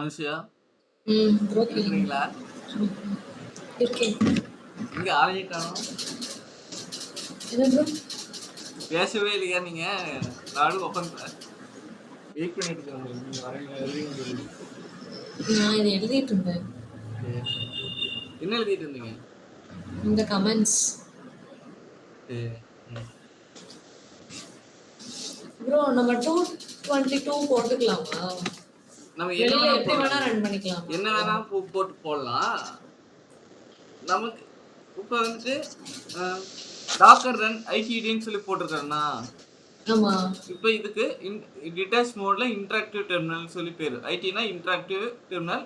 Anushiya okay. இருக்கிறீங்களா? இருக்கேன். இங்க ஆளையே காணோம். என்ன ப்ரோ? பேசவே இல்லையா நீங்க? நானும் உட்காந்து வெயிட் பண்ணிட்டு இருக்கேன் உங்களுக்கு. நீங்க வரீங்களா எழுதுறீங்கன்னு சொல்லி. நான் இதை எழுதிட்டு இருந்தேன். சரி, சரி. என்ன எழுதிட்டு இருந்தீங்க? இந்த கமெண்ட்ஸ். சரி. ம். ப்ரோ நம்ம 222 போட்டுக்கலாமா? நம்ம என்ன வெளியில வேணா எப்படி வேணா போடலாம். ரன் பண்ணிக்கலாமா? என்ன வேணா போட்டு போடலாம். நமக்கு இப்ப வந்துட்டு டாக்கர் ரன் ஐடிடின்னு சொல்லி போட்டிருக்காருன்னா, ஆமா. இப்போ இதுக்கு டிட்டாச் மோட்ல இன்டராக்டிவ் டெர்மினல் சொல்லி பேரு. ஐடினா இன்டராக்டிவ் டெர்மினல்,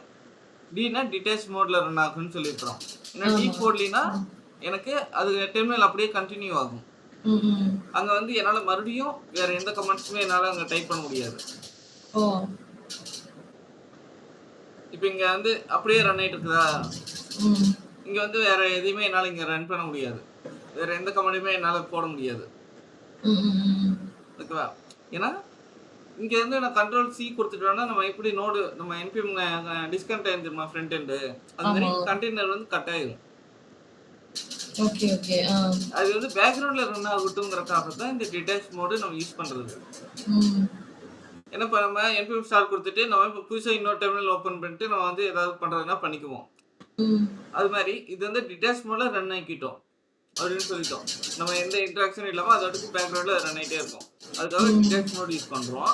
டினா டிட்டாச் மோட்ல ரன் ஆகும்னு சொல்லியிருக்கிறோம். ஏன்னா டி போடலினா எனக்கு அது டெர்மினல் அப்படியே கண்டினியூ ஆகும். அங்க வந்து என்னால மறுபடியும் வேற எந்த கமெண்ட்ஸுமே என்னால அங்க டைப் பண்ண முடியாது. ஓ. இப்போ இங்க வந்து அப்படியே ரன் ஆயிட்டு இருக்குதா, இங்க வந்து வேற எதையுமே என்னால இங்க ரன் பண்ண முடியாது. வேற எந்த கமெண்ட்டுமே என்னால போட முடியாது. ஓகேவா? ஏன்னா இங்க இருந்து நான் கண்ட்ரோல் சி கொடுத்துட்டோம்னா நம்ம எப்படி நோடு நம்ம என்பிஎம் டிஸ்கண்டெயின் தெரியுமா ஃப்ரண்ட் எண்டு, அது மாதிரி கண்டெய்னர் வந்து கட் ஆயிடும். Okay okay. அது வந்து பேக்ரவுண்ட்ல ரன் ஆகட்டும்ங்கறதுக்காக தான் இந்த டிட்டாச் மோடு நம்ம யூஸ் பண்றது. ஏன்னா இப்போ நம்ம என்பிஎம் ஸ்டார் கொடுத்துட்டு நம்ம இப்போ புதுசாக இன்னொரு டெர்மினல் ஓப்பன் பண்ணிட்டு நம்ம வந்து ஏதாவது பண்றதுன்னா பண்ணிக்குவோம். அது மாதிரி இது வந்து டிட்டாச் மோட்ல ரன் ஆக்கிட்டோம் அப்படின்னு சொல்லிட்டோம். நம்ம எந்த இன்ட்ராக்ஷனும் இல்லாம அது அடுத்து பேக்ரவுண்ட்ல ரன் ஆகிட்டே இருக்கும். அதுக்காக டிட்டாச் மோட் யூஸ் பண்றோம்.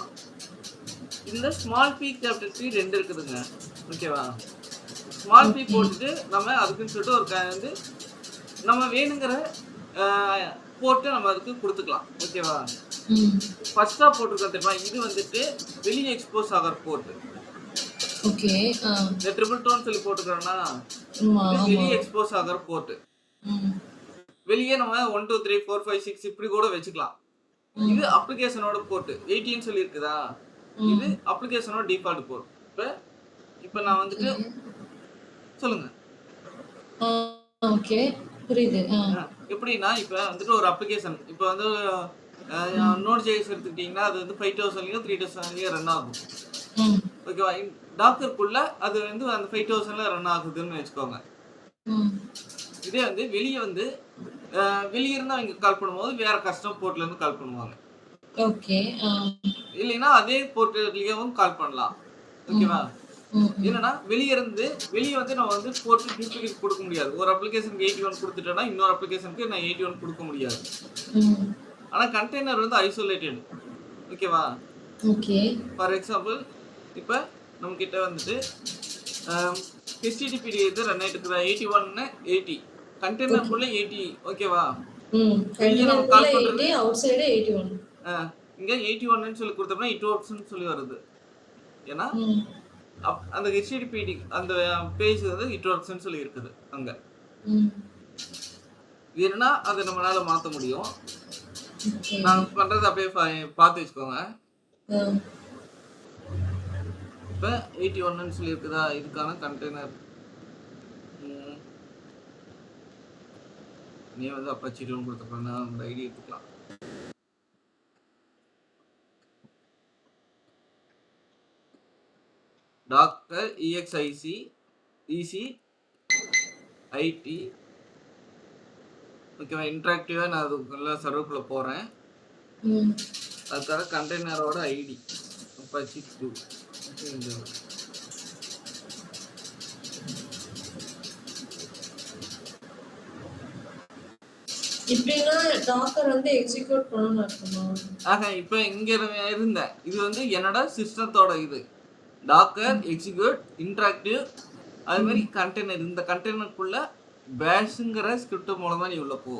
இதுல ஸ்மால் பி கேபிட்டல் பி ரெண்டு இருக்குதுங்க. ஓகேவா? ஸ்மால் பி போட்டுட்டு நம்ம அதுக்குன்னு சொல்லிட்டு ஒரு வந்து நம்ம வேணுங்கிற போட்டு நம்ம அதுக்கு கொடுத்துக்கலாம். ஓகேவா? ஃபர்ஸ்டா போட்டுருக்க தெரியுமா, இது வந்துட்டு வெளியே எக்ஸ்போஸ் ஆகிற போர்ட். ஓகே. இந்த ட்ரிபிள் டோன் சொல்லி போட்டுக்கிறோம்னா வெளியே எக்ஸ்போஸ் ஆகிற போர்ட். வெளியே நம்ம 1 2 3 4 5 6 இப்படி கூட வச்சுக்கலாம். இது அப்ளிகேஷனோட போர்ட் 18 சொல்லி இருக்குதா, இது அப்ளிகேஷனோட டிஃபால்ட் போர்ட். இப்போ நான் வந்துட்டு சொல்லுங்க. ஓகே புரியுது. எப்படின்னா இப்போ வந்துட்டு ஒரு அப்ளிகேஷன் இப்போ வந்து நோட் ஜேஎஸ் எடுத்துக்கிட்டீங்கன்னா அது வந்து 5000 3000 ரன் ஆகும். ஓகேவா? டாக்கருக்குள்ள அது வந்து அந்த 5000 ரன் ஆகுதுன்னு வச்சுக்கோங்க. இதே வந்து வெளியே வந்து வெளியே இருந்து அவங்க கால் பண்ணும்போது வேற கஸ்டம் போர்ட்ல இருந்து கால் பண்ணுவாங்க. ஓகே. இல்லைன்னா அதே போர்ட்லயும் கால் பண்ணலாம். ஓகேவா? என்னன்னா வெளியே வந்து நம்ம வந்து போர்ட் டூப்ளிகேட் கொடுக்க முடியாது. ஒரு அப்ளிகேஷனுக்கு 81 கொடுத்துட்டேன்னா இன்னொரு அப்ளிகேஷனுக்கு நான் 81 கொடுக்க முடியாது. ஆனா கண்டெய்னர் வந்து ஐசோலேட்டட். ஓகேவா? ஓகே. ஃபார் எக்ஸாம்பிள் இப்போ நம்ம கிட்ட வந்துட்டு HTTPD இது ரன் ஆயிட்டு இருக்குதா 81 80 கண்டெய்னருக்குள்ள 80. ஓகேவா? வெளியே நம்ம கால் பண்றது அவுட் சைடு 81. இங்க 81 ன்னு சொல்லி கொடுத்தோம்னா இட் ஒர்க்ஸ்னு சொல்லி வருது. ஏன்னா அந்த HTTPD அந்த பேஜ் வந்து இட் ஒர்க்ஸ்னு சொல்லி இருக்குது அங்க. வேணும்னா அதை நம்மளால மாற்ற முடியும். நான் பண்றது அப்படியே பார்த்து வச்சுக்கோங்க. இப்போ 81ன்னு சொல்லி இருக்குதா, இதுக்கான கண்டெய்னர் நீ வந்து அப்பாச்சி டோன் கொடுத்துருக்கா அந்த ஐடி எடுத்துக்கலாம். Doctor EXIC EC IT. ஓகேவா? இன்ட்ராக்டிவா நான் அதுக்குள்ள சர்வருக்குள்ள போறேன். அதுக்காக கண்டெய்னரோட ஐடி அப்பாச்சி 2. இப்படினா டாக்கர் வந்து எக்ஸிக்யூட் பண்ணனும் அர்த்தமா? இப்போ இங்க இருந்தேன். இது வந்து என்னோட சிஸ்டத்தோட இது டாக்கர் எக்ஸிக்யூட் இன்டராக்டிவ். அது மாதிரி கண்டெய்னர், இந்த கண்டெய்னருக்குள்ள பேஷ்ங்கிற ஸ்கிரிப்ட் மூலமா நீ உள்ள போ.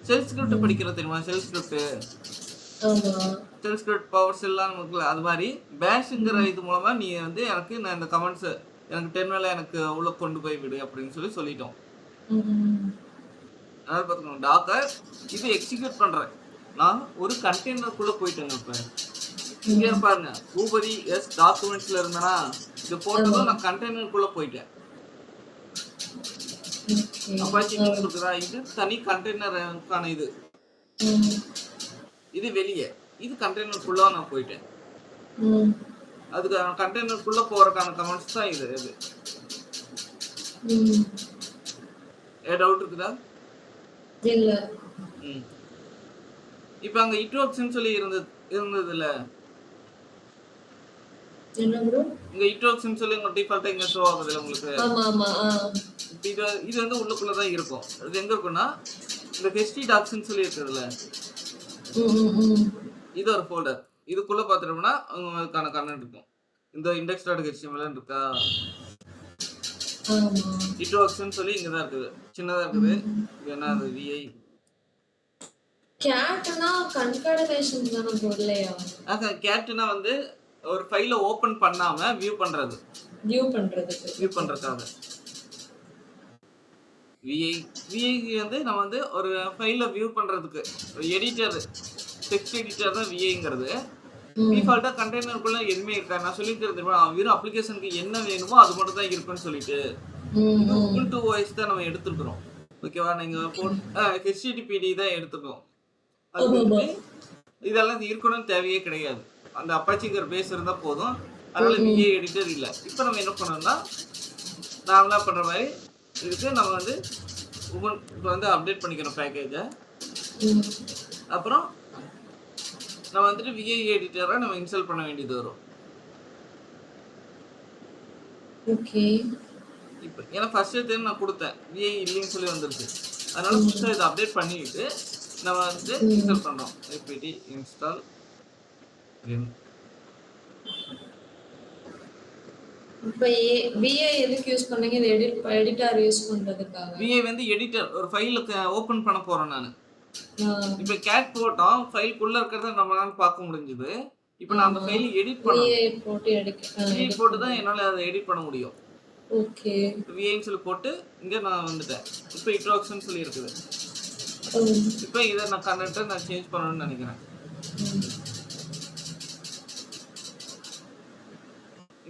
ஷெல் ஸ்கிரிப்ட் படிக்கிறது தெரியுமா? ஷெல் ஸ்கிரிப்ட் பவர் ஷெல்லாம் நமக்கு அது மாதிரி பேஷ்ங்கிற இது மூலமா நீ வந்து எனக்கு நான் இந்த கமெண்ட்ஸ் எனக்கு டெர்மினலை எனக்கு உள்ள கொண்டு போய் விடு அப்படின்னு சொல்லிட்டோம். அதாவது பார்த்துக்கோங்க, டாக்கர் இது எக்ஸிக்யூட் பண்றேன். நான் ஒரு கண்டெய்னருக்குள்ள போயிட்டேங்க. இப்போ இங்கே பாருங்க, பூபதி டாக்குமெண்ட்ஸ்ல இருந்தேன்னா இது போட்டதும் நான் கண்டெய்னருக்குள்ள போயிட்டேன். அப்பாச்சி இருக்குதா, இது தனி கண்டெய்னருக்கான இது. இது வெளியே, இது கண்டெய்னருக்குள்ள நான் போயிட்டேன். அதுக்கு கண்டெய்னருக்குள்ள போறதுக்கான கமெண்ட்ஸ் தான் இது. டவுட் இருக்குதா? இல்ல. இப்ப அங்க இட்வொர்க்ஸ்னு சொல்லி இருந்ததுல என்ன ப்ரோ? இங்க இட்வொர்க்ஸ்னு சொல்லி உங்க டிஃபால்ட்டா இங்க ஷோ ஆகுதுல உங்களுக்கு. ஆமா. இது வந்து உள்ளுக்குள்ள தான் இருக்கும். இது எங்க இருக்குன்னா இந்த ஹெச்டி டாக்ஸ்னு சொல்லி இருக்குதுல. இது ஒரு ஃபோல்டர். இதுக்குள்ள பாத்துட்டோம்னா அதுக்கான கண்டென்ட் இருக்கும். இந்த index.html இருக்கா? இட்வொர்க்ஸ்னு சொல்லி இங்க தான் இருக்குது. சின்னதா இருக்குது. இது என்ன அது vi கேட்னா கன்கார்டினேஷன் தான போடலையா? கேட்னா வந்து ஒரு ஃபைலை ஓபன் பண்ணாம வியூ பண்றது. வியூ பண்றதுக்காக vi வந்து நம்ம வந்து ஒரு ஃபைலை வியூ பண்றதுக்கு எடிட்டர் டெக்ஸ்ட் எடிட்டர் தான் viங்கிறது. டிஃபால்ட்டா கண்டெய்னருக்குள்ள எதுவுமே இருக்காது. நான் சொல்லிட்டு வெறும் அப்ளிகேஷனுக்கு என்ன வேணுமோ அது மட்டும் தான் இருக்குன்னு சொல்லிட்டு ubuntu OS தான் நம்ம எடுத்துக்கிறோம். ஓகேவா? நீங்க httpd தான் எடுத்துக்கோம். அது இதெல்லாம் இருக்கணும்னு தேவையே கிடையாது. அந்த அப்பாச்சிங்கிற பேஸ் இருந்தா போதும். அதனால vi எடிட்டர் இல்ல. இப்போ நம்ம என்ன பண்ணோம்னா நாமளா பண்ற மாதிரி இதுக்கு நம்ம வந்து இப்போ வந்து அப்டேட் பண்ணிக்கிறோம் பேக்கேஜை. அப்புறம் நம்ம வந்துட்டு vi எடிட்டரை நம்ம இன்ஸ்டால் பண்ண வேண்டியது வரும். ஓகே. இப்போ ஏன்னா ஃபர்ஸ்ட் டைம் நான் கொடுத்தேன் vi இல்லைன்னு சொல்லி வந்துருச்சு. அதனால புதுசாக இதை அப்டேட் பண்ணிட்டு நம்ம வந்து இன்ஸ்டால் பண்றோம். apt install இப்போ vi எதுக்கு யூஸ் பண்ணீங்க? இது எடிட்டர் யூஸ் பண்றதுக்காக. vi வந்து எடிட்டர் ஒரு ஃபைலுக்கு ஓபன் பண்ண போறேன் நான். இப்போ கேட் போட்டோம் ஃபைலுக்குள்ள இருக்கிறத நம்மளால பார்க்க முடிஞ்சது. இப்போ நான் அந்த ஃபைலை எடிட் பண்ணனும். போட்டு தான் என்னால அதை எடிட் பண்ண முடியும். ஓகே. vi சொல்லி போட்டு இங்க நான் வந்துட்டேன். இப்போ இட்வொர்க்ஸ்னு சொல்லி இருக்குது. இப்போ இதை நான் கண்டென்ட்டை நான் சேஞ்ச் பண்ணணும்னு நினைக்கிறேன்.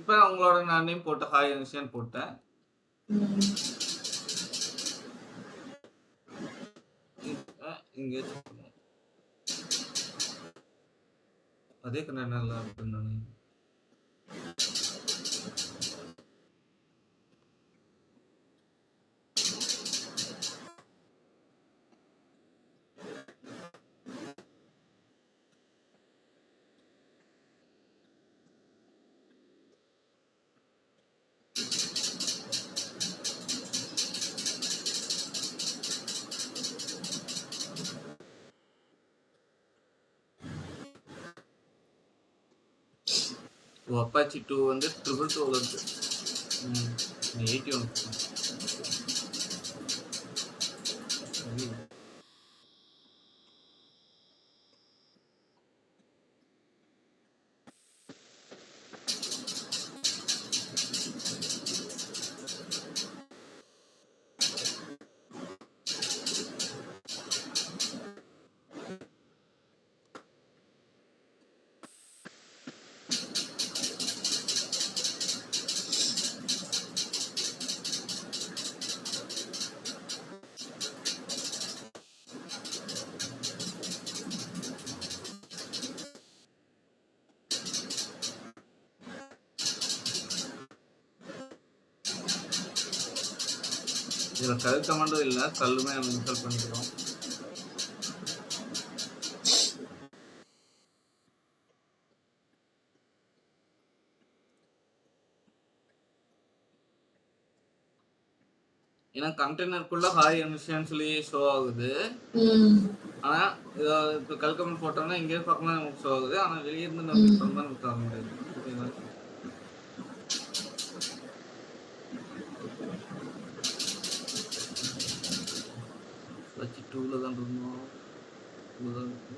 இப்போ உங்களோட நான் நேம் போட்டு ஹாய் அனுஷன் போட்டேன். இங்கே அதே கண்டென்ட் நல்லா இருக்குன்னு நான் அப்பாச்சி 2 வந்து 222 இருக்கு. 81 இதில் கல் கமாண்டும் இல்லை, கல்லுமே நம்ம இன்ஸ்டால் பண்ணிக்கிறோம். ஏன்னா கண்டெய்னருக்குள்ள ஹாய் அனுஷன் சொல்லி ஷோ ஆகுது. ஆனா இப்போ கல் கமெண்ட் போட்டோம்னா இங்கே பக்கமா நமக்கு ஷோ ஆகுது. ஆனா வெளியே இருந்து நம்ம நமக்கு ஆக முடியாது. ஓகேங்களா? வச்சு 2ல தான் இருந்தோம். 2 தான் இருக்கு.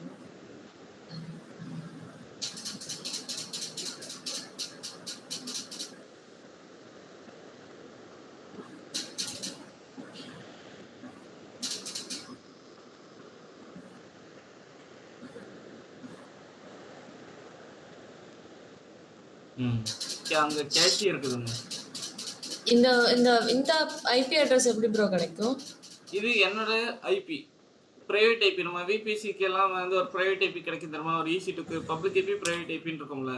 அங்க கேஷி இருக்குதுங்க. இந்த இந்த இந்த ஐபி அட்ரஸ் எப்படி ப்ரோ கிடைக்கும்? இது என்னோட ஐபி. பிரைவேட் ஐபி நம்ம விபிசிக்கு எல்லாம் வந்து ஒரு பிரைவேட் ஐபி கிடைக்கும் தெரியுமா? ஒரு EC2க்கு பப்ளிக் ஐபி பிரைவேட் ஐபின்னு இருக்கும்ல.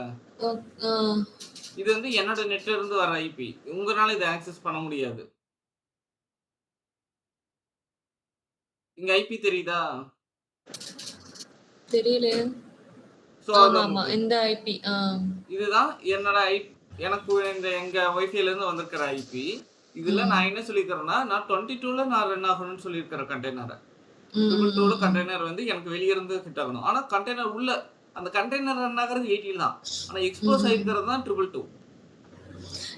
இது வந்து என்னோட நெட்ல இருந்து வர ஐபி. உங்களால இதை ஆக்சஸ் பண்ண முடியாது. இங்க ஐபி தெரியுதா? தெரியல. சோ ஆமா இந்த ஐபி. இதுதான் என்னோட எனக்கு இந்த எங்க வைஃபைல இருந்து வந்திருக்கிற ஐபி. இதுல நான் என்ன சொல்லிக்கிறேன்னா, நான் 22ல நான் ரன் ஆகணும்னு சொல்லியிருக்கிறேன் கண்டெய்னரை. 222 கண்டெய்னர் வந்து எனக்கு வெளியே இருந்து ஹிட் ஆகணும். ஆனா கண்டெய்னர் உள்ள அந்த கண்டெய்னர் ரன் ஆகிறது 80 தான். ஆனா எக்ஸ்போஸ் ஆயிருக்கிறது தான் 222.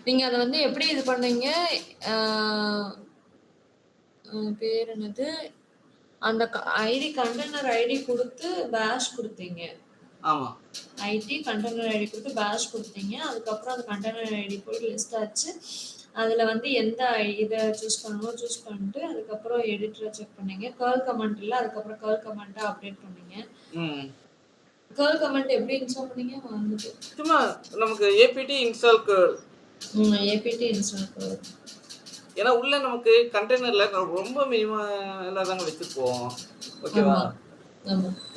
நீங்க அதை வந்து எப்படி இது பண்ணீங்க? பேர் என்னது? அந்த ஐடி கண்டெய்னர் ஐடி கொடுத்து பேஷ் கொடுத்தீங்க. ஆமா. ஐடி கண்டெய்னர் ஐடி கொடுத்து பேஷ் கொடுத்தீங்க. அதுக்கப்புறம் அந்த கண்டெய்னர் ஐடி போய் லிஸ்ட் ஆச்சு. அதுல வந்து எந்த இதை சூஸ் பண்ணணுமோ சூஸ் பண்ணிட்டு அதுக்கப்புறம் எடிட்டரை செக் பண்ணீங்க. கர்ல் கமெண்ட் இல்லை, அதுக்கப்புறம் கர்ல் கமெண்ட்டை அப்டேட் பண்ணீங்க. கர்ல் கமெண்ட் எப்படி இன்ஸ்டால் பண்ணீங்க? வந்துட்டு சும்மா நமக்கு APT install curl. APT install curl. ஏன்னா உள்ள நமக்கு கண்டெய்னர்ல ரொம்ப மினிமலா தாங்க வச்சிருப்போம். ஓகேவா?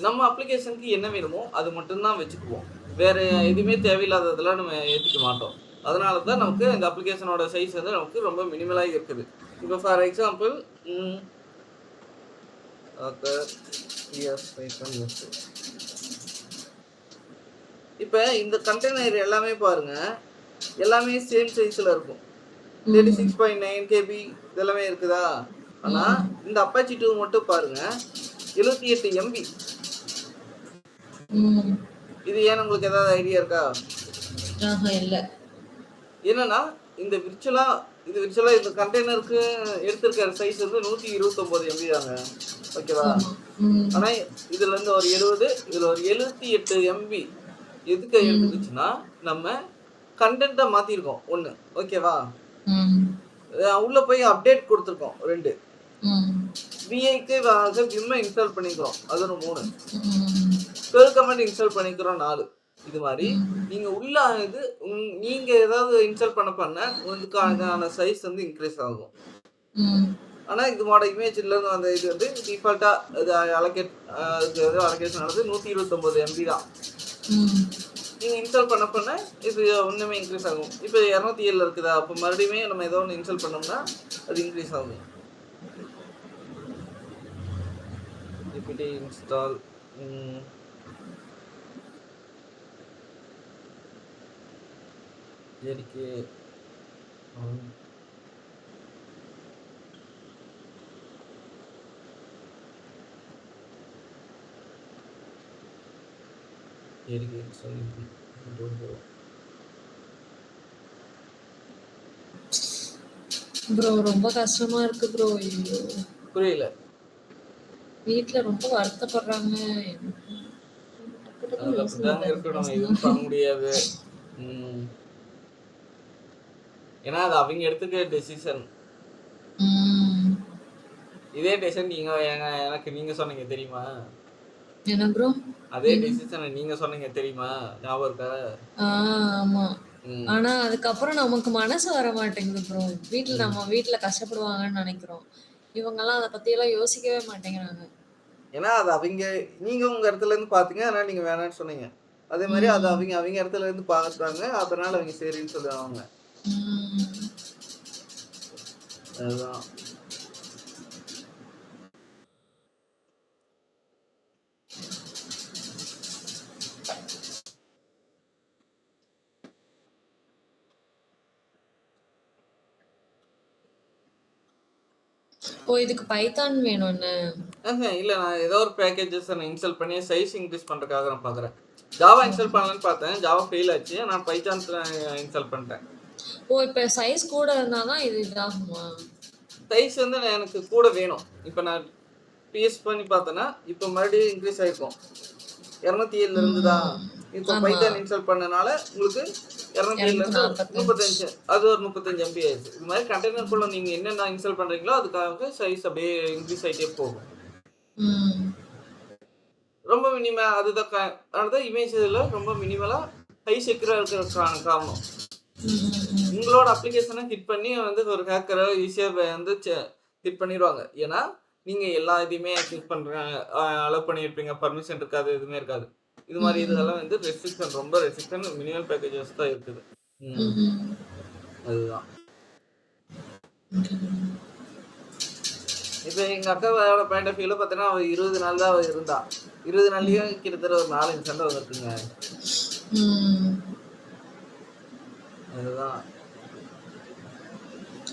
நம்ம அப்ளிகேஷனுக்கு என்ன வேணுமோ அது மட்டும்தான் வச்சுக்குவோம். வேற எதுவுமே தேவையில்லாததெல்லாம் நம்ம ஏற்றிக்க மாட்டோம். அதனால தான் நமக்கு இந்த அப்ளிகேஷனோட சைஸ் வந்து நமக்கு ரொம்ப மினிமலாக இருக்குது. இப்போ ஃபார் எக்ஸாம்பிள் இப்போ இந்த கண்டெய்னர் எல்லாமே பாருங்க, எல்லாமே சேம் சைஸில் இருக்கும். 36.9 KB இதெல்லாமே இருக்குதா? ஆனா இந்த அப்பாச்சி 2 மட்டும் பாருங்க 78 MB. இது ஏன் உங்களுக்கு ஏதாவது ஐடியா இருக்கா? இல்ல. என்னன்னா இந்த விர்ச்சுவலா இந்த கண்டெய்னருக்கு எடுத்திருக்கிற சைஸ் வந்து 129 MB தாங்க. ஓகேவா? ஆனா இதுல இருந்து ஒரு 70, இதுல ஒரு 78 MB எதுக்கு எடுத்துச்சுன்னா நம்ம கண்டென்ட்டை மாத்திருக்கோம் ஒண்ணு. ஓகேவா? உள்ள போய் அப்டேட் கொடுத்துருக்கோம் 2. விஐக்கு விம் இன்ஸ்டால் பண்ணிக்கிறோம், அது ஒரு 3. கர்ல் கமெண்ட் இன்ஸ்டால் பண்ணிக்கிறோம் 4. இது மாதிரி நீங்க உள்ள இது நீங்க ஏதாவது இன்ஸ்டால் பண்ண உங்களுக்கான சைஸ் வந்து இன்க்ரீஸ் ஆகும். ஆனா இதோட இமேஜ்ல இருந்து அந்த இது வந்து டிஃபால்ட்டா இது அலோகேஷன் ஆனது 129 MB தான். நீங்க இன்ஸ்டால் பண்ண இது ஒண்ணுமே இன்க்ரீஸ் ஆகும். இப்போ 207 இருக்குதா? அப்போ மறுபடியும் நம்ம ஏதோ ஒன்று இன்ஸ்டால் பண்ணோம்னா அது இன்க்ரீஸ் ஆகும். இப்படி இன்ஸ்டால் ஜேடிகே ப்ரோ ரொம்ப கஷ்டமா இருக்கு ப்ரோ. ஐயோ புரியல. வீட்ல ரொம்ப வருத்தப்படுறாங்க. எதுவும் பண்ண முடியாது. ஏன்னா அது அவங்க எடுத்துக்க டெசிஷன். இதே டெசிஷன் நீங்க சொன்னீங்க தெரியுமா? என்ன ப்ரோ? அதே டெசிஷன் நீங்க சொன்னீங்க தெரியுமா? ஞாபகம் இருக்கா? ஆமா. ஆனா அதுக்கப்புறம் நமக்கு மனசு வர மாட்டேங்குது ப்ரோ. நம்ம வீட்ல கஷ்டப்படுவாங்கன்னு நினைக்கிறோம். இவங்கெல்லாம் அதை பத்தி எல்லாம் யோசிக்கவே மாட்டேங்கிறாங்க. ஏன்னா அது அவங்க நீங்க உங்க இடத்துல இருந்து பாத்தீங்க, அதனால நீங்க வேணாம்னு சொன்னீங்க. அதே மாதிரி அது அவங்க இடத்துல இருந்து பாக்குறாங்க, அதனால அவங்க சரின்னு சொல்லுவாங்க. அதுதான். இதுக்கு பைத்தான் வேணும்னு இல்ல, நான் ஏதோ ஒரு பேக்கேஜஸ் நான் இன்ஸ்டால் பண்ணி சைஸ் இன்க்ரீஸ் பண்றதுக்காக நான் பாக்குறேன். ஜாவா இன்ஸ்டால் பண்ணலாம்னு பார்த்தேன், ஜாவா ஃபெயில் ஆச்சு. நான் பைத்தான் இன்ஸ்டால் பண்ணிட்டேன். இப்போ சைஸ் கூட இருந்தாதான் இது இதாகுமா? சைஸ் வந்து எனக்கு கூட வேணும். இப்போ நான் பிஎஸ் பண்ணி பார்த்தேன்னா இப்போ மறுபடியும் இன்க்ரீஸ் ஆயிருக்கும். 207 இருந்துதான். இப்போ பைத்தான் இன்ஸ்டால் பண்ணனால உங்களுக்கு 207 35, அது ஒரு 35 MB ஆயிடுச்சு. இது மாதிரி கண்டெய்னருக்குள்ள நீங்க என்னென்ன இன்ஸ்டால் பண்றீங்களோ அதுக்காக சைஸ் அப்படியே இன்க்ரீஸ் ஆகிட்டே போகும். ரொம்ப மினிமலா அதுதான் இமேஜ்ல ரொம்ப மினிமலா ஹை செக்யூரா இருக்கிறதுக்கான காரணம். உங்களோட அப்ளிகேஷனை ஹிட் பண்ணி வந்து ஒரு ஹேக்கரை ஈஸியாக வந்து ஹிட் பண்ணிடுவாங்க. ஏன்னா நீங்கள் எல்லா இதையுமே ஆக்சஸ் பண்ணுறாங்க அலோவ் பண்ணியிருப்பீங்க, பர்மிஷன் இருக்காது, எதுவுமே இருக்காது. இது மாதிரி ம். இதெல்லாம் வந்து ரெஸ்ட்ரிக்ஷன், ரொம்ப ரெஸ்ட்ரிக்ஷன், மினிமம் பேக்கேஜஸ் தான் இருக்குது. ம். அதுதான். ஓகே. இப்போ எங்கள் அக்காவோட பாயிண்ட் ஆஃப் வியூவில் பார்த்தீங்கன்னா, அவள் 20 நாள் தான் அவள் இருந்தா. 20 நாள்லேயும் கிட்டத்தட்ட ஒரு 4 சண்டை வந்துருக்குங்க. ம்.